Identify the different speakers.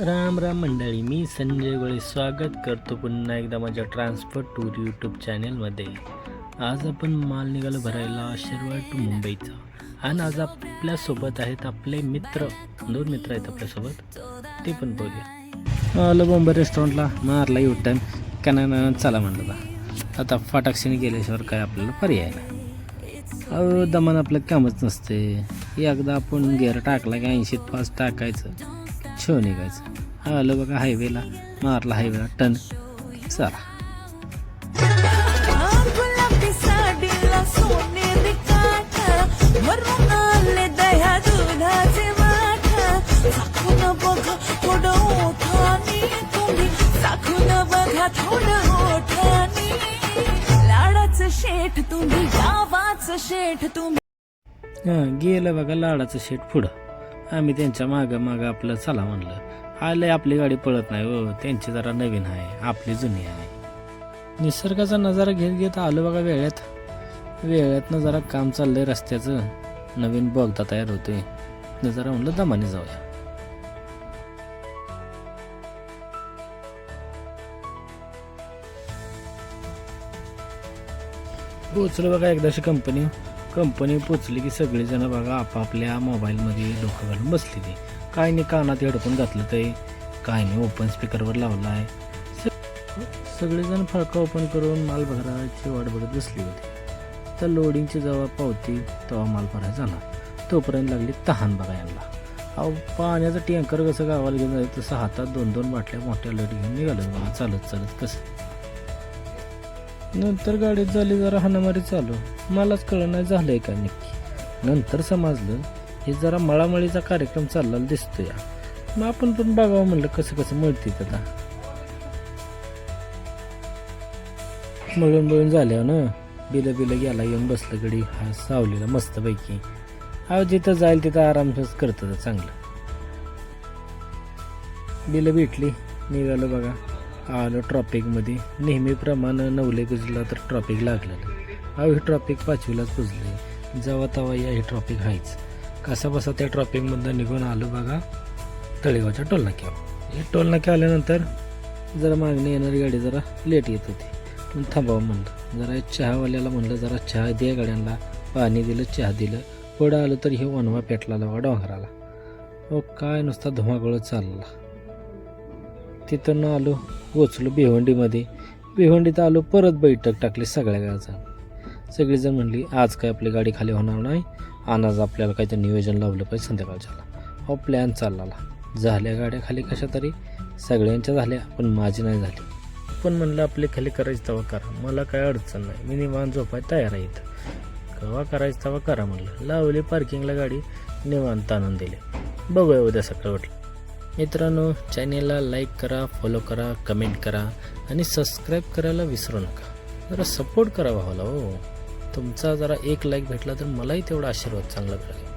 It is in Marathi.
Speaker 1: राम राम मंडळी, मी संजय गोळे स्वागत करतो पुन्हा एकदा माझ्या ट्रान्सफर टूर यूट्यूब चॅनलमध्ये. आज आपण माल निघालो भरायला शिरवळ टू मुंबईचा. आणि आज आपल्यासोबत आहेत आपले मित्र, 2 मित्र आहेत आपल्यासोबत, ते पण बघूया. आलो बॉम्बे रेस्टॉरंटला, मारला यू टाईम, कॅना चला म्हणलं. आता फाटाक्षीने गेल्याशिवाय काय आपल्याला पर्याय नाही. अहो दमान आपलं कामच नसते. एकदा आपण गेअर टाकला की 80 फास्ट टाकायचं, छो निघायचं. आलं बघा हायवेला, मारला हायवेला टन, चला.
Speaker 2: शेठ तुम्ही, गावाचं शेठ तुम्ही.
Speaker 1: गेलं बघा लाडाचं शेट पुढं. आम्ही त्यांच्या मागं आपलं चला म्हणलं. आलंय आपली गाडी पळत नाही हो, त्यांची जरा नवीन आहे, आपली जुनी आहे. निसर्गाचा नजारा घेत आलो बघा. वेळातनं जरा काम चाललंय रस्त्याचं, नवीन बोगदा तयार होतोय. जरा म्हणलं दमाने जाऊया. पोचलो बघा एकदाशी कंपनी पोचली की सगळेजण बघा आपापल्या मोबाईलमध्ये डोकं घालून बसली. ती काय नाही, कानात हेडफोन घातलं ते काय नाही, ओपन स्पीकरवर लावला आहे. सगळेजण फळका ओपन करून माल भरायची वाट बघत बसली होती. तर लोडिंगची जेव्हा पावती तेव्हा माल भरायचा झाला. तोपर्यंत लागली तहान बघा यांना. अहो पाण्याचं टँकर कसं गावाला घेऊन जायचं, तसं हातात 2-2 बाटल्या मोठ्या लोडी घेऊन निघालं बघा चालत कसं. नंतर गाडीत झाली जरा हाणामारी चालू. मलाच कळलं नाही झालंय काय नक्की. नंतर समजलं हे जरा मळामळीचा कार्यक्रम चाललेला दिसतोय. मग आपण पण बघावं म्हणलं कसं मळते. आता मळून झाल्यावर ना बिलं गेला, येऊन बसलं गडी हा सावलीला मस्तपैकी. अहो जिथं जाईल तिथं आरामच करतं चांगलं. बिलं भेटली, निघालं बघा. आलं ट्रॉफिकमध्ये. नेहमीप्रमाणे 9 पुजला तर ट्रॉफिक लागलेलं. अहो हे ट्रॉफिक 5वीलाच पुजले. जेव्हा तेव्हा या हे ट्रॉफिक आहेच. कसा बसा त्या ट्रॉफिकमधून निघून आलो बघा तळेगावच्या टोलनाक्यावर. हे टोलनाक्या आल्यानंतर जरा मागणी येणारी गाडी जरा लेट येत होती, पण थांबावं म्हणलं. जरा चहावाल्याला म्हणलं जरा चहा द्या गाड्यांना. पाणी दिलं, चहा दिलं. पुढं आलं तर हे वनवा पेटला बघा डोंगराला. हो काय नुसता धुमाकूळच चालला. तिथून आलो, पोचलो भिवंडीत आलो. परत बैठक टाकली सगळ्या गावाचा. सगळीजण म्हणली आज काय आपली गाडी खाली होणार नाही, आज आपल्याला काहीतरी नियोजन लावलं पाहिजे संध्याकाळच्याला. हो प्लॅन चालला. झाल्या गाड्या खाली कशा तरी, सगळ्यांच्या झाल्या पण माझी नाही झाली. पण म्हणलं आपली खाली करायची तेव्हा करा, मला काय अडचण नाही, मी निवांत झोपाय तयार आहे. केव्हा करायचं तेव्हा करा म्हणलं. लावली पार्किंगला गाडी, निवांत आणून दिले. बघूया उद्या सकाळी वाटलं. मित्रांनो चॅनेलला लाईक करा, फॉलो करा, कमेंट करा आणि सबस्क्राईब करायला विसरू नका. जरा सपोर्ट करा भावाला हो. तुमचा जरा 1 लाईक भेटला तर मलाही तेवढा आशीर्वाद चांगला करा.